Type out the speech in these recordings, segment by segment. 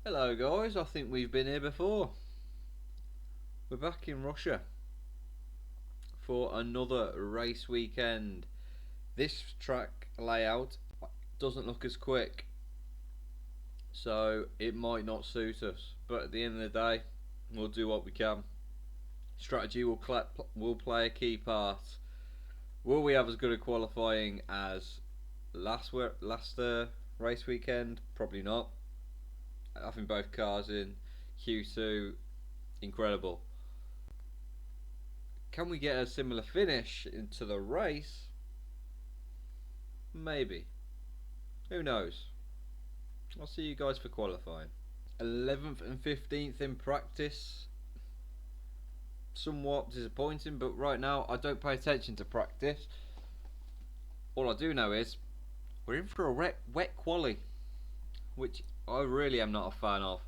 Hello guys, I think we've been here before. We're back in Russia for another race weekend. This track layout doesn't look as quick, so it might not suit us, but at the end of the day we'll do what we can. Strategy will play a key part. Will we have as good a qualifying as last race weekend? Probably not. Having both cars in Q2, incredible. Can we get a similar finish into the race? Maybe. Who knows? I'll see you guys for qualifying. 11th and 15th in practice. Somewhat disappointing, but right now I don't pay attention to practice. All I do know is we're in for a wet quali, which I really am not a fan of.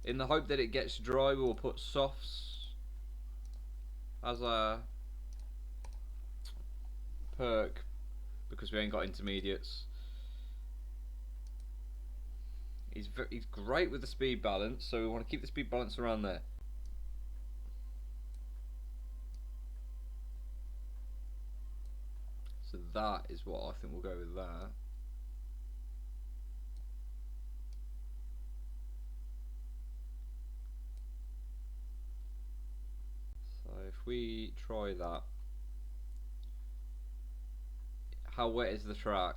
In the hope that it gets dry, we will put softs as a perk because we ain't got intermediates. He's great with the speed balance, so we want to keep the speed balance around there. So that is what I think we'll go with that. So if we try that. How wet is the track?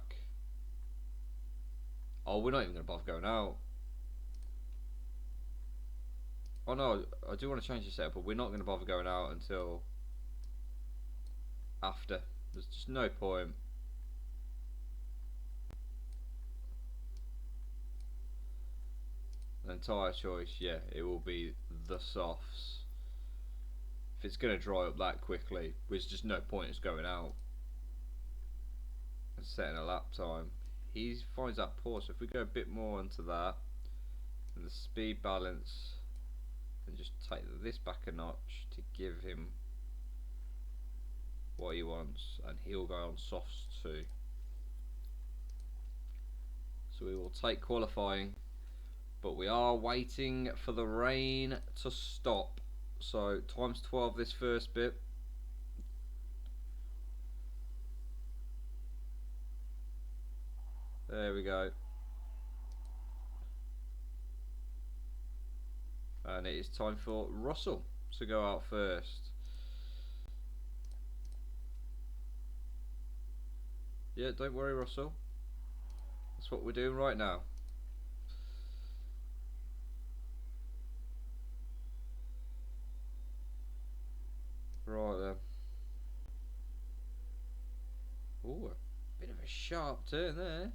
Oh, we're not even going to bother going out. Oh no, I do want to change the setup, but we're not going to bother going out until after. There's just no point. An tyre choice, yeah, it will be the softs. If it's going to dry up that quickly, there's just no point in us going out and setting a lap time. He finds that poor, so if we go a bit more into that and the speed balance and just take this back a notch to give him what he wants, and he'll go on softs too. So we will take qualifying, but we are waiting for the rain to stop. So times 12 this first bit. There we go. And it is time for Russell to go out first. Yeah, don't worry, Russell. That's what we're doing right now. Right then. Ooh, a bit of a sharp turn there.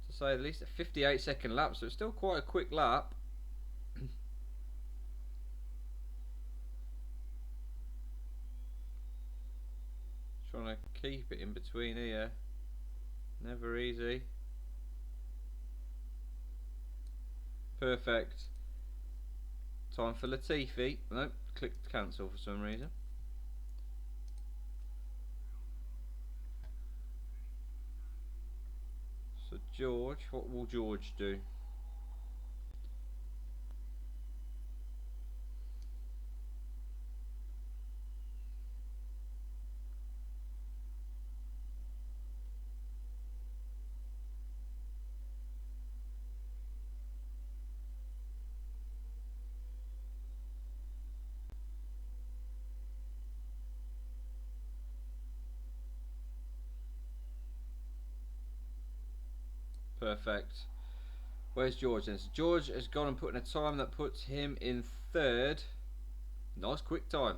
To say the least, a 58-second lap, so it's still quite a quick lap. Trying to keep it in between here. Never easy. Perfect. Time for Latifi. Nope, clicked cancel for some reason. So George, what will George do? Perfect. Where's George then? So George has gone and put in a time that puts him in third. Nice quick time.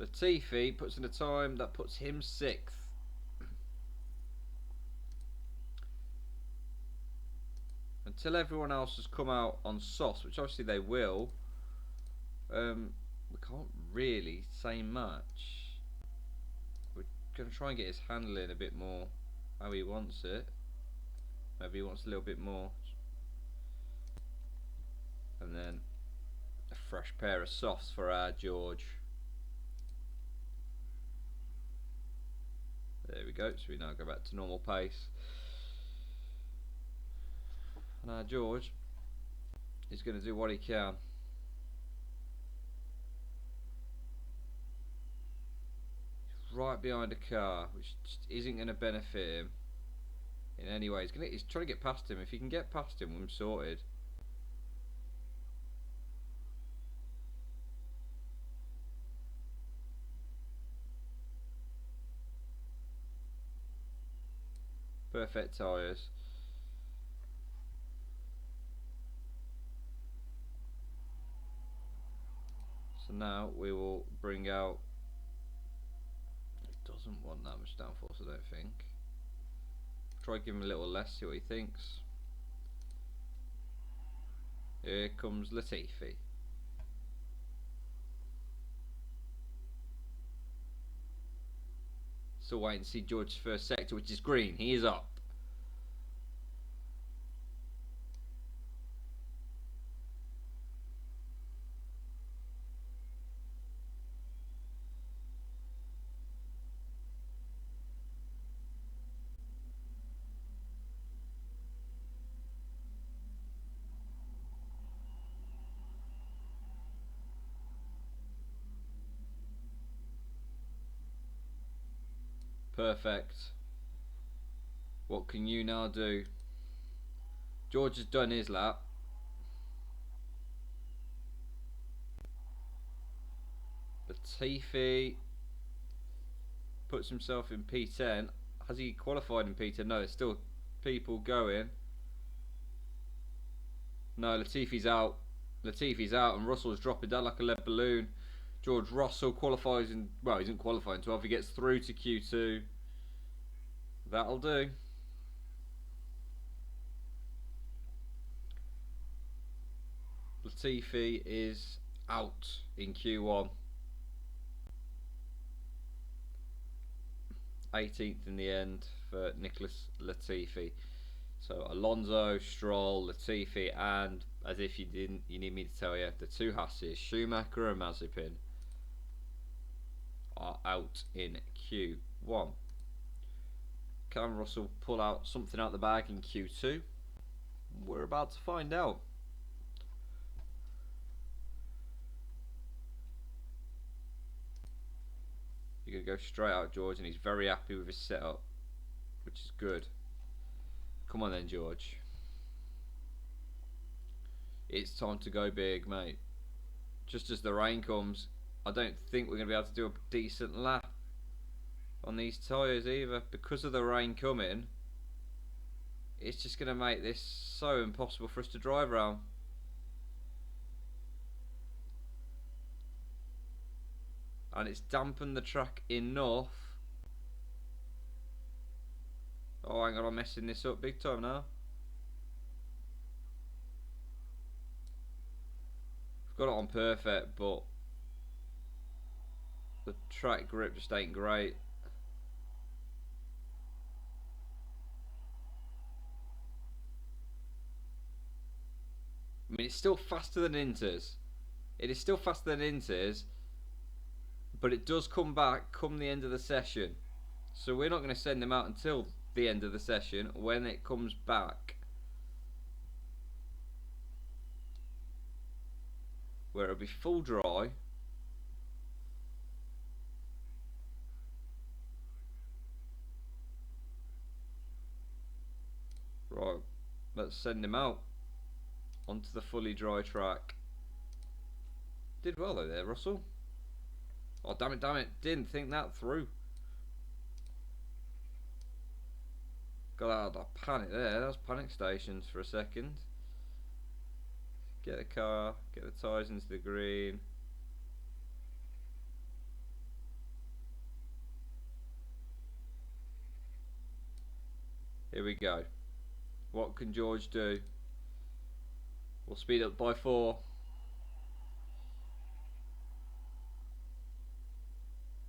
Latifi puts in a time that puts him sixth. Until everyone else has come out on softs, which obviously they will, we can't really say much. We're going to try and get his handling a bit more how he wants it. Maybe he wants a little bit more. And then a fresh pair of softs for our George. There we go, so we now go back to normal pace. Now George is going to do what he can. He's right behind a car, which just isn't going to benefit him in any way. He's trying to get past him. If he can get past him, I'm sorted. Perfect tyres. So now we will bring out. He doesn't want that much downforce, I don't think. Try give him a little less, see what he thinks. Here comes Latifi. Still waiting to see George's first sector, which is green. He is up. Perfect. What can you now do? George has done his lap. Latifi puts himself in P10. Has he qualified in P10? No, there's still people going. No, Latifi's out. Latifi's out and Russell's dropping down like a lead balloon. George Russell qualifies in, well, he didn't qualify in 12. He gets through to Q2. That'll do. Latifi is out in Q1. 18th in the end for Nicholas Latifi. So Alonso, Stroll, Latifi, and as if you didn't, you need me to tell you, the two Hasses, Schumacher and Mazepin, are out in Q1. Can Russell pull out something out the bag in Q2? We're about to find out. You're going to go straight out, George, and he's very happy with his setup, which is good. Come on then, George. It's time to go big, mate. Just as the rain comes, I don't think we're going to be able to do a decent lap on these tyres either. Because of the rain coming, it's just going to make this so impossible for us to drive around. And it's dampened the track enough. Oh, hang on, I'm messing this up big time now. I've got it on perfect, but the track grip just ain't great. I mean, it's still faster than Inters. It is still faster than Inters, but it does come back come the end of the session. So we're not going to send them out until the end of the session when it comes back, where it'll be full dry. Right, let's send him out onto the fully dry track. Did well though there, Russell. Oh, damn it, didn't think that through. Got out of a panic there, that was panic stations for a second. Get the car, get the tyres into the green. Here we go. What can George do? We'll speed up by 4.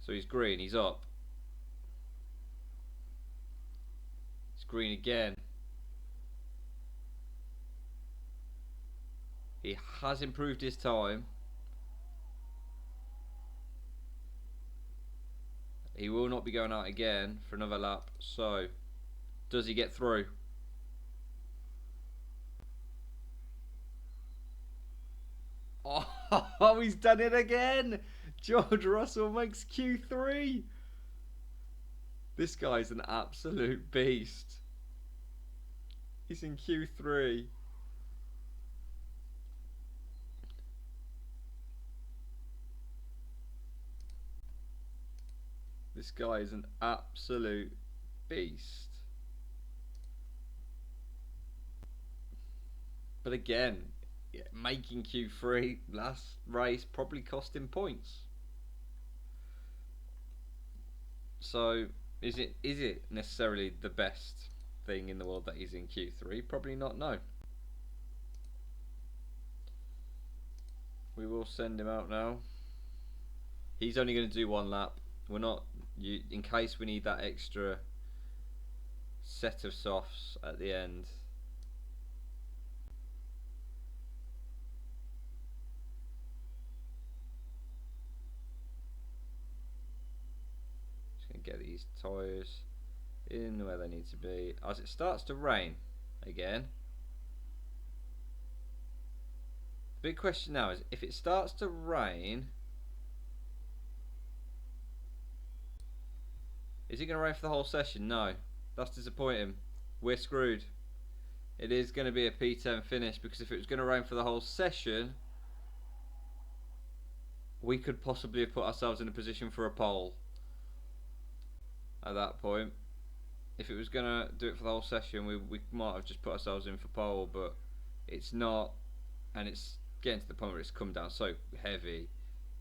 So he's green, he's up. It's green again. He has improved his time. He will not be going out again for another lap. So, does he get through? Oh, he's done it again! George Russell makes Q3. This guy's an absolute beast. He's in Q3. This guy is an absolute beast. But again, making Q3 last race probably cost him points. So is it necessarily the best thing in the world that he's in Q3? Probably not, no. We will send him out now. He's only going to do one lap. We're not, in case we need that extra set of softs at the end. Just going to get these tyres in where they need to be. As it starts to rain again. The big question now is, if it starts to rain, is it going to rain for the whole session? No. That's disappointing. We're screwed. It is going to be a P10 finish, because if it was going to rain for the whole session, we could possibly have put ourselves in a position for a pole at that point. If it was going to do it for the whole session, we might have just put ourselves in for pole, but it's not, and it's getting to the point where it's come down so heavy,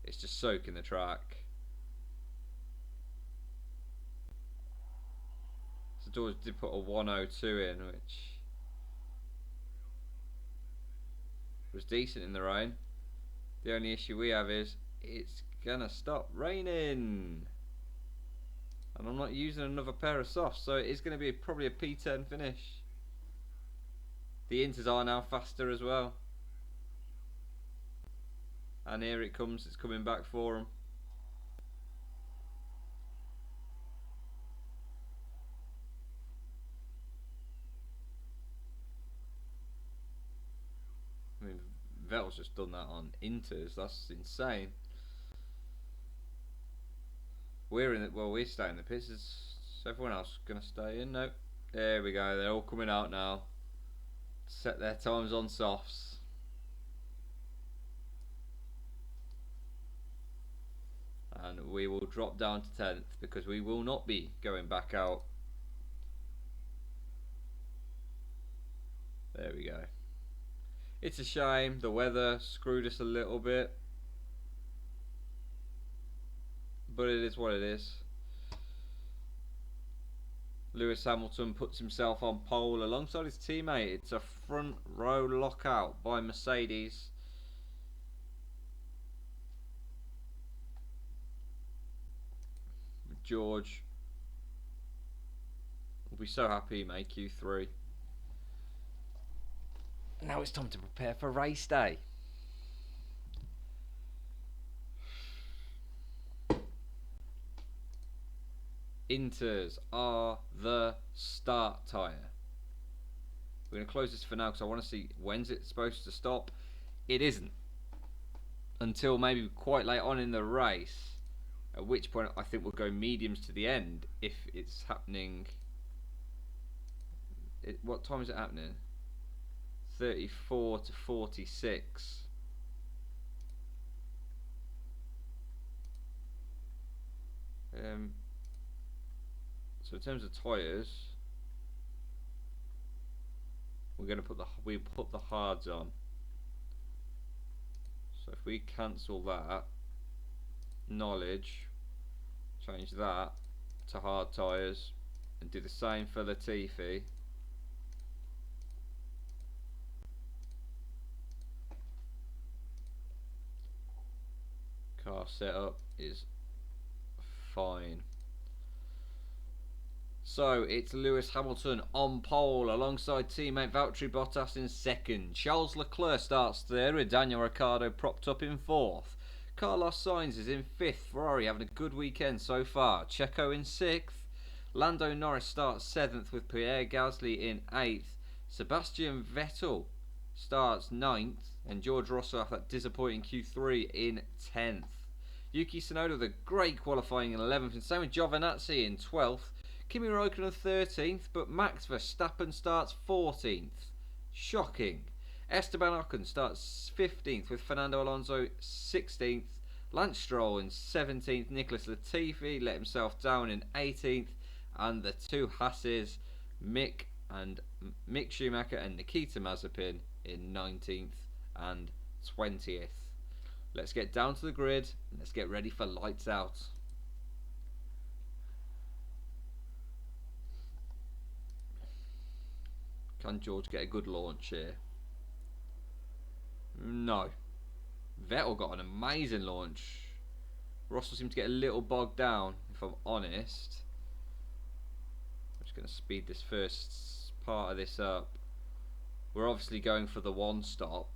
it's just soaking the track. So George did put a 102 in, which was decent in the rain. The only issue we have is it's gonna stop raining, and I'm not using another pair of softs, so it is going to be probably a P10 finish. The inters are now faster as well, and here it comes. It's coming back for them. I mean, Vettel's just done that on inters. That's insane. We're in it. Well, we stay in the pits. Is everyone else gonna stay in? No. There we go. They're all coming out now. Set their times on softs. And we will drop down to 10th, because we will not be going back out. There we go. It's a shame. The weather screwed us a little bit, but it is what it is. Lewis Hamilton puts himself on pole alongside his teammate. It's a front row lockout by Mercedes. George will be so happy he made Q3. Now it's time to prepare for race day. Inters are the start tyre. We're going to close this for now because I want to see when's it supposed to stop. It isn't until maybe quite late on in the race, at which point I think we'll go mediums to the end if it's happening. What time is it happening? 34 to 46. So in terms of tyres, we're going to put the hards on. So if we cancel that, knowledge, change that to hard tyres, and do the same for Latifi. Car setup is fine. So it's Lewis Hamilton on pole alongside teammate Valtteri Bottas in second. Charles Leclerc starts third with Daniel Ricciardo propped up in fourth. Carlos Sainz is in fifth. Ferrari having a good weekend so far. Checo in sixth. Lando Norris starts seventh with Pierre Gasly in eighth. Sebastian Vettel starts 9th, and George Russell after that disappointing Q3 in 10th. Yuki Tsunoda with a great qualifying in 11th, and same with Giovinazzi in 12th. Kimi Räikkönen 13th, but Max Verstappen starts 14th. Shocking. Esteban Ocon starts 15th with Fernando Alonso 16th. Lance Stroll in 17th. Nicholas Latifi let himself down in 18th. And the two Hasses, Mick Schumacher and Nikita Mazepin in 19th and 20th. Let's get down to the grid and let's get ready for lights out. Can George get a good launch here? No. Vettel got an amazing launch. Russell seemed to get a little bogged down, if I'm honest. I'm just going to speed this first part of this up. We're obviously going for the one stop.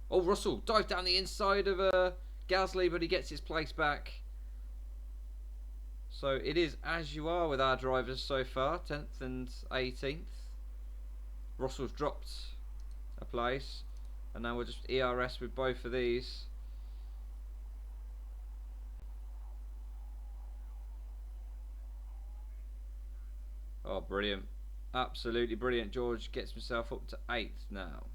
Oh, Russell dived down the inside of Gasly, but he gets his place back. So it is as you are with our drivers so far, 10th and 18th. Russell's dropped a place, and now we're just ERS with both of these. Oh, brilliant. Absolutely brilliant. George gets himself up to 8th now.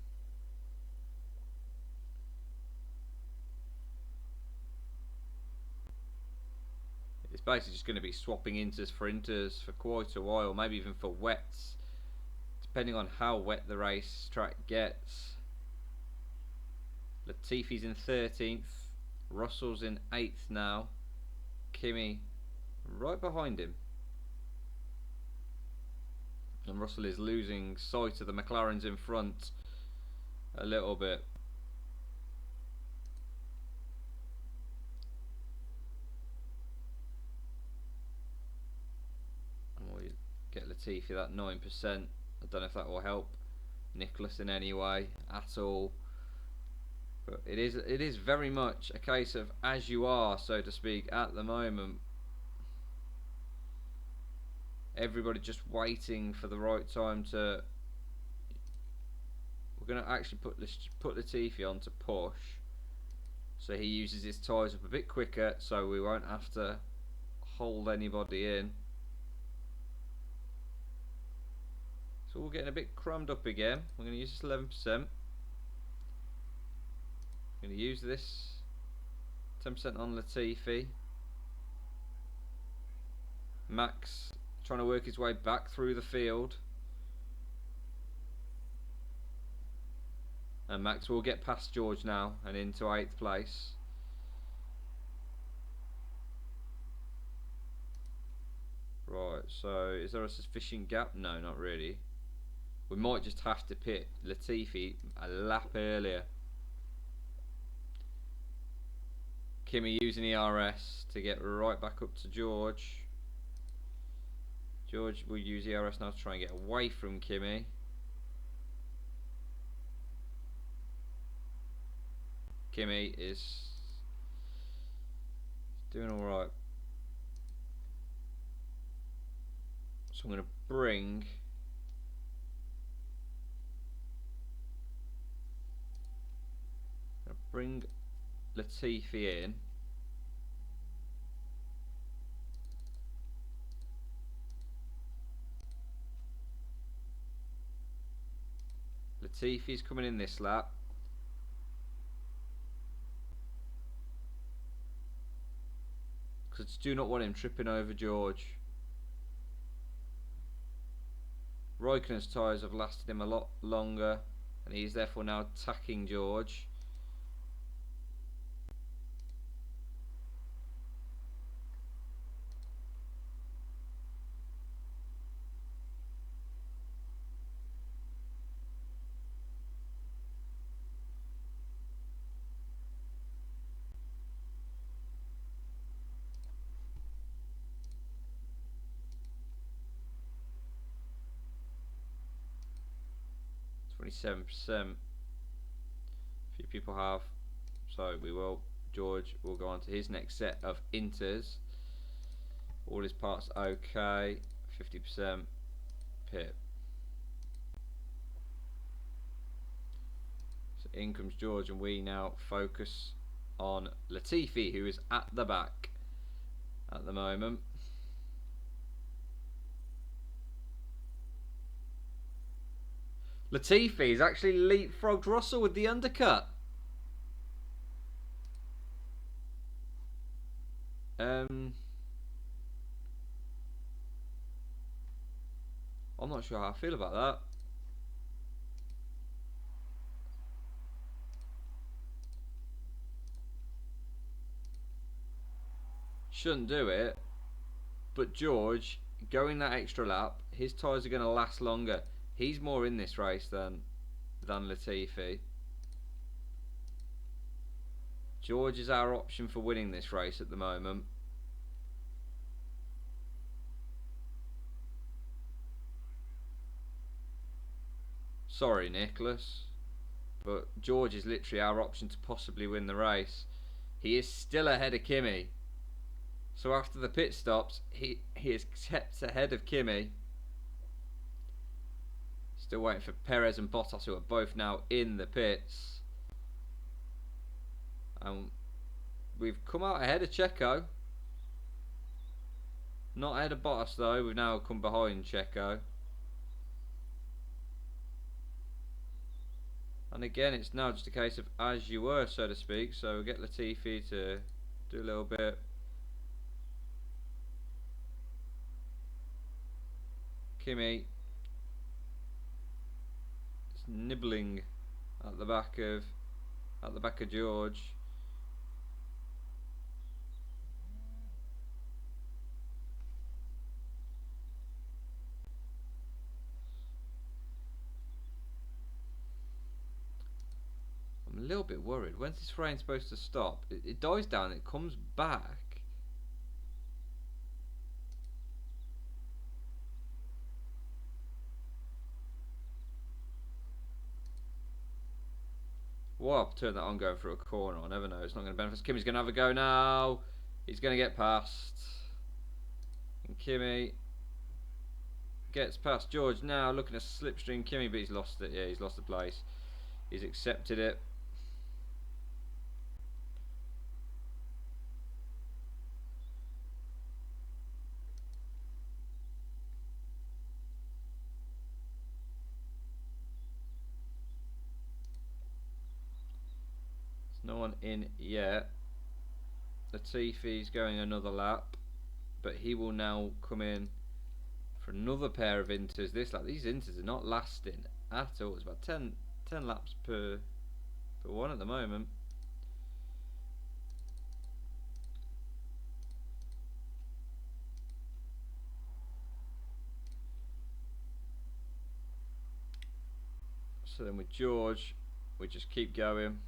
It's basically just going to be swapping inters for inters for quite a while, maybe even for wets, depending on how wet the racetrack gets. Latifi's in 13th, Russell's in 8th now, Kimi right behind him. And Russell is losing sight of the McLarens in front a little bit. And we get Latifi that 9%. I don't know if that will help Nicholas in any way at all. But it is very much a case of as you are, so to speak, at the moment. Everybody just waiting for the right time to. We're going to actually put Latifi on to push, so he uses his tyres up a bit quicker, so we won't have to hold anybody in. So we're getting a bit crumbed up again. We're going to use this 11%. Going to use this 10% on Latifi. Max trying to work his way back through the field, and Max will get past George now and into 8th place. Right, so is there a sufficient gap? No, not really. We might just have to pit Latifi a lap earlier. Kimi using ERS to get right back up to George. George will use ERS now to try and get away from Kimi. Kimi is doing alright. So I'm going to bring Latifi in. Latifi's coming in this lap. Because I do not want him tripping over George. Raikkonen's tyres have lasted him a lot longer, and he's therefore now attacking George. .7%. A few people have, so we will. George will go on to his next set of inters. All his parts okay. 50% pit. In comes George, and we now focus on Latifi, who is at the back at the moment. Latifi's actually leapfrogged Russell with the undercut. I'm not sure how I feel about that. Shouldn't do it, but George, going that extra lap, his tyres are going to last longer. He's more in this race than Latifi. George is our option for winning this race at the moment. Sorry, Nicholas, but George is literally our option to possibly win the race. He is still ahead of Kimi. So after the pit stops, he is kept ahead of Kimi. Still waiting for Perez and Bottas, who are both now in the pits. And we've come out ahead of Checo. Not ahead of Bottas though, we've now come behind Checo. And again, it's now just a case of as you were, so to speak. So we'll get Latifi to do a little bit. Kimi is nibbling at the back of George. I'm a little bit worried. When's this rain supposed to stop? It dies down, it comes back. Well, I'll turn that on going through a corner. I never know. It's not going to benefit. Kimi's going to have a go now. He's going to get past. And Kimi gets past George now. Looking at slipstream Kimi, but he's lost it. Yeah, he's lost the place. He's accepted it. No one in yet. Latifi's going another lap, but he will now come in for another pair of inters. This lap, these inters are not lasting at all. It's about 10 laps per one at the moment. So then with George, we just keep going.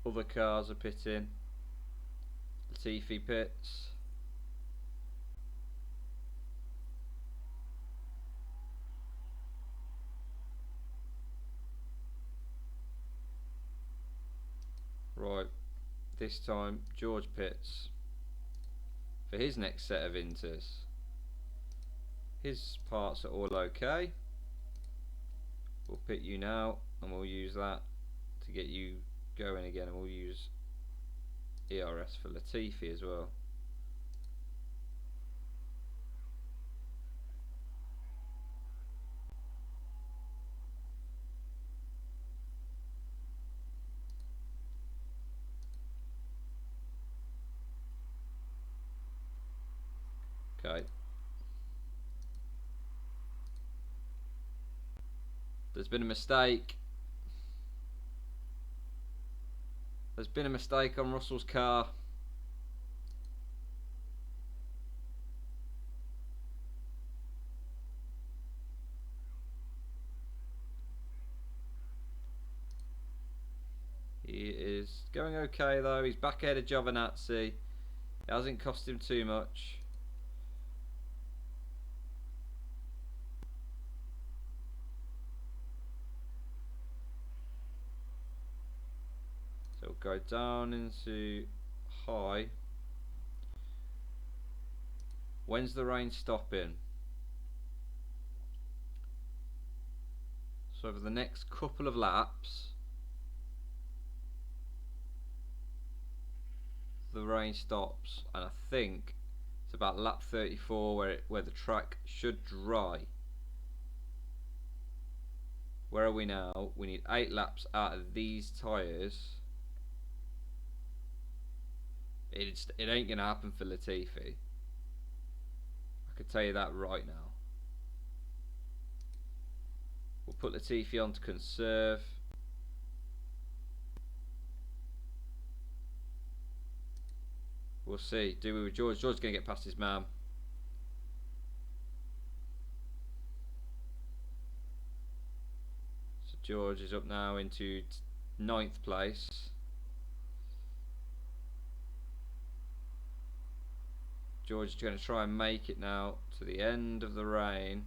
Other cars are pitting. Latifi pits. Right, this time George pits for his next set of inters. His parts are all okay. We'll pit you now, and we'll use that to get you going again, and we'll use ERS for Latifi as well. Okay. There's been a mistake. There's been a mistake on Russell's car. He is going okay though. He's back ahead of Giovinazzi. It hasn't cost him too much. So we'll go down into high. When's the rain stopping? So over the next couple of laps, the rain stops, and I think it's about lap 34 where the track should dry. Where are we now? We need 8 laps out of these tyres. It ain't gonna happen for Latifi. I could tell you that right now. We'll put Latifi on to conserve. We'll see. Do we with George? George's going to get past his man. So George is up now into 9th place. George is going to try and make it now to the end of the rain.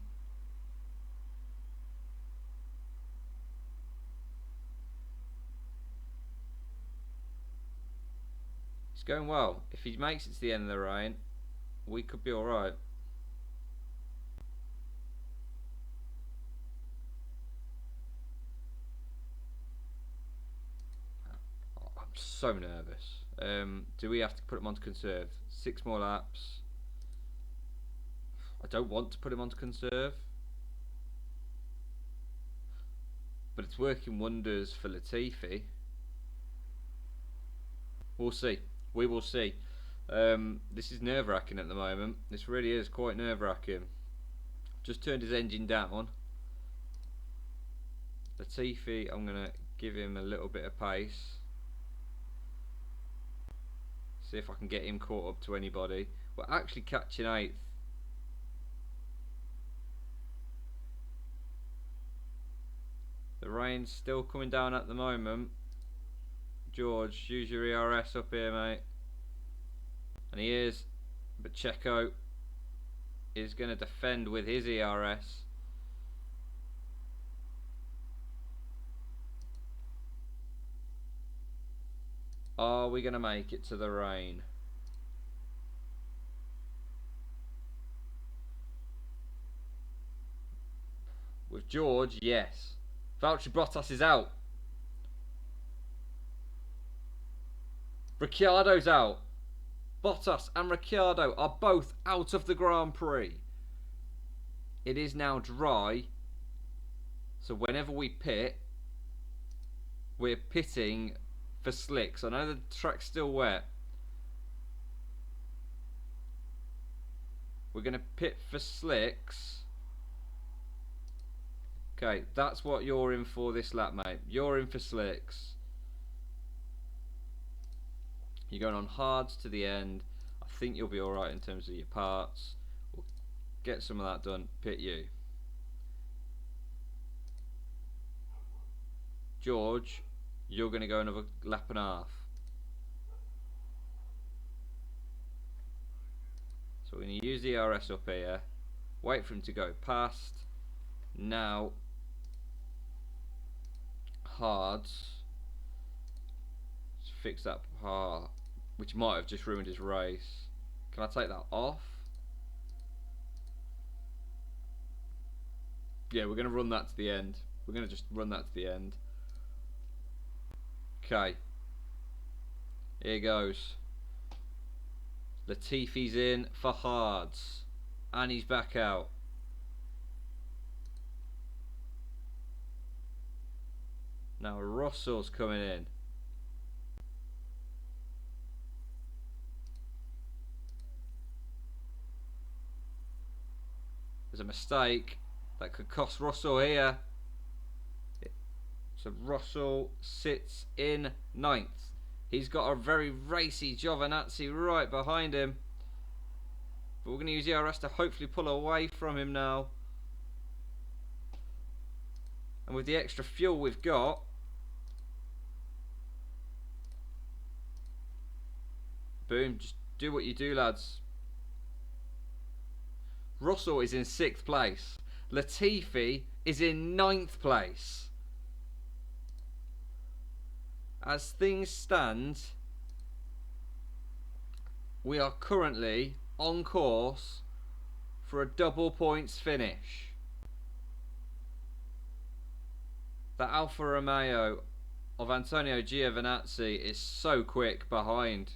It's going well. If he makes it to the end of the rain, we could be alright. Oh, I'm so nervous. Do we have to put him on to conserve? 6 more laps. I don't want to put him on to conserve, but it's working wonders for Latifi. We'll see. We will see. This is nerve-wracking at the moment. This really is quite nerve-wracking. Just turned his engine down. Latifi, I'm going to give him a little bit of pace. See if I can get him caught up to anybody. We're actually catching 8th. The rain's still coming down at the moment. George, use your ERS up here, mate. And he is. But Checo is going to defend with his ERS. Are we going to make it to the rain? With George, yes. Valtteri Bottas is out. Ricciardo's out. Bottas and Ricciardo are both out of the Grand Prix. It is now dry. So whenever we pit, we're pitting for slicks. I know the track's still wet. We're going to pit for slicks. Okay, that's what you're in for this lap, mate. You're in for slicks. You're going on hards to the end. I think you'll be alright in terms of your parts. We'll get some of that done. Pit you. George, you're going to go another lap and a half. So we're going to use the RS up here. Wait for him to go past. Now, hards. Let's fix that part, which might have just ruined his race. Can I take that off? Yeah, we're going to run that to the end. We're going to just run that to the end. Okay. Here goes. Latifi's in for hards. And he's back out. Now Russell's coming in. There's a mistake that could cost Russell here. So Russell sits in 9th. He's got a very racy Giovinazzi right behind him. But we're going to use the RS to hopefully pull away from him now. And with the extra fuel we've got, boom, just do what you do, lads. Russell is in 6th place. Latifi is in 9th place. As things stand, we are currently on course for a double points finish. The Alfa Romeo of Antonio Giovinazzi is so quick behind.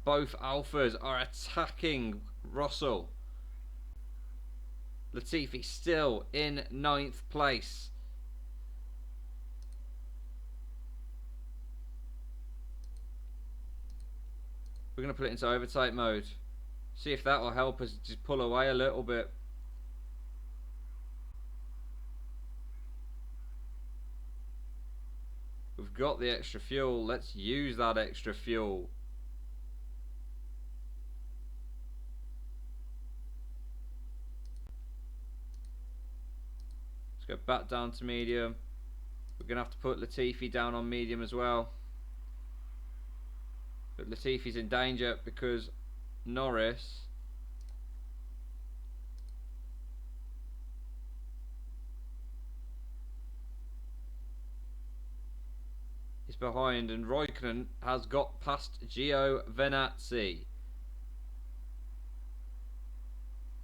Both Alphas are attacking Russell. Latifi still in 9th place. We're going to put it into overtake mode. See if that will help us just pull away a little bit. We've got the extra fuel. Let's use that extra fuel. Let's go back down to medium. We're going to have to put Latifi down on medium as well. But Latifi's in danger because Norris is behind, and Raikkonen has got past Giovinazzi.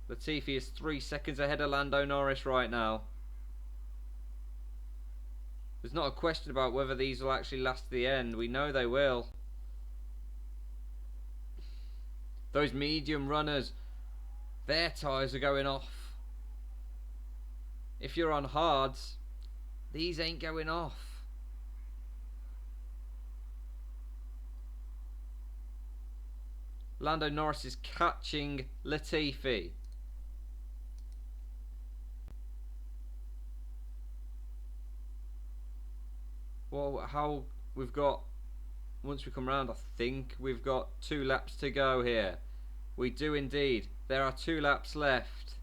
Latifi is 3 seconds ahead of Lando Norris right now. There's not a question about whether these will actually last to the end. We know they will. Those medium runners, their tyres are going off. If you're on hards, these ain't going off. Lando Norris is catching Latifi. Well, how we've got, once we come round, I think we've got 2 laps to go here. We do indeed. There are 2 laps left.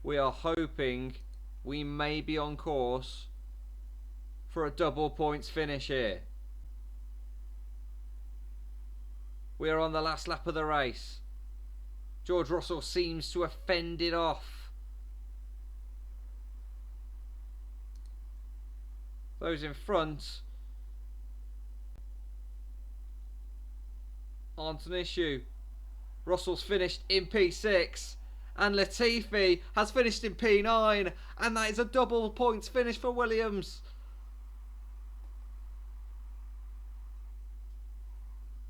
We are hoping we may be on course for a double points finish here. We are on the last lap of the race. George Russell seems to have fended off those in front. Aren't an issue. Russell's finished in P6 and Latifi has finished in P9, and that is a double points finish for Williams.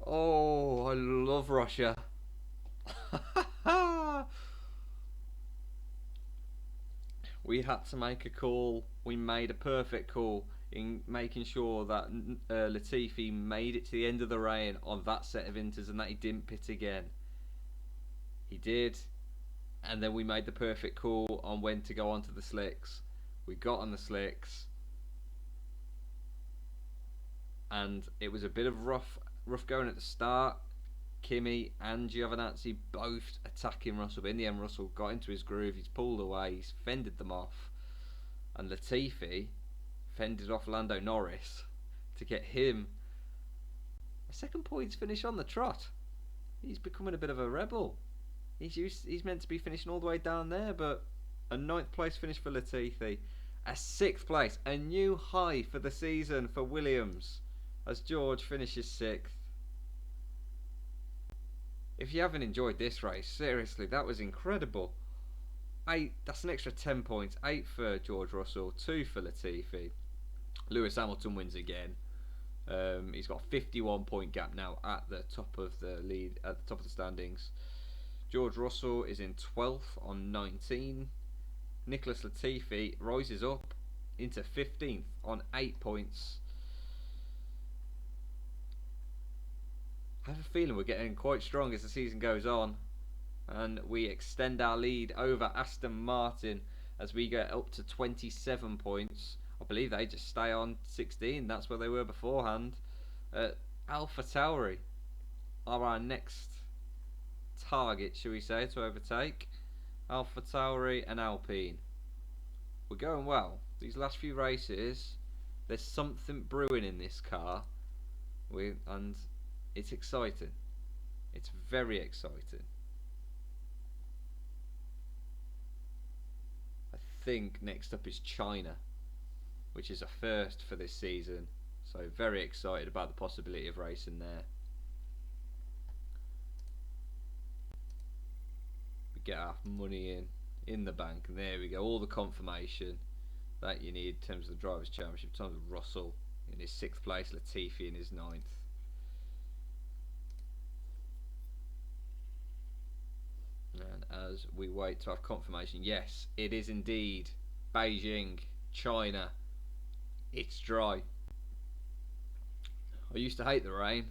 Oh, I love Russia. We had to make a call. We made a perfect call in making sure that Latifi made it to the end of the rain on that set of inters and that he didn't pit again. He did, and then we made the perfect call on when to go onto the slicks. We got on the slicks, and it was a bit of rough going at the start. Kimi and Giovinazzi both attacking Russell, but in the end Russell got into his groove. He's pulled away, he's fended them off, and Latifi fended off Lando Norris to get him a 2nd points finish on the trot. He's becoming a bit of a rebel. He's meant to be finishing all the way down there, but a 9th place finish for Latifi, a 6th place, a new high for the season for Williams as George finishes 6th. If you haven't enjoyed this race, seriously, that was incredible. 8, that's an extra 10 points. 8 for George Russell, 2 for Latifi. Lewis Hamilton wins again. He's got a 51 point gap now at the top of the lead, at the top of the standings. George Russell is in 12th on 19. Nicholas Latifi rises up into 15th on 8 points. I have a feeling we're getting quite strong as the season goes on, and we extend our lead over Aston Martin as we get up to 27 points. I believe they just stay on 16. That's where they were beforehand. Alpha Tauri are our next target, shall we say, to overtake. Alpha Tauri and Alpine. We're going well. These last few races, there's something brewing in this car, and it's exciting. It's very exciting. I think next up is China, which is a first for this season. So very excited about the possibility of racing there. We get our money in the bank, and there we go. All the confirmation that you need in terms of the Drivers' Championship. In terms of Russell in his 6th place, Latifi in his 9th. And as we wait to have confirmation, yes, it is indeed Beijing, China. It's dry. I used to hate the rain.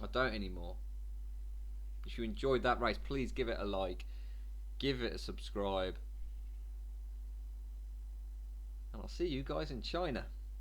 I don't anymore. If you enjoyed that race, please give it a like, give it a subscribe, and I'll see you guys in China.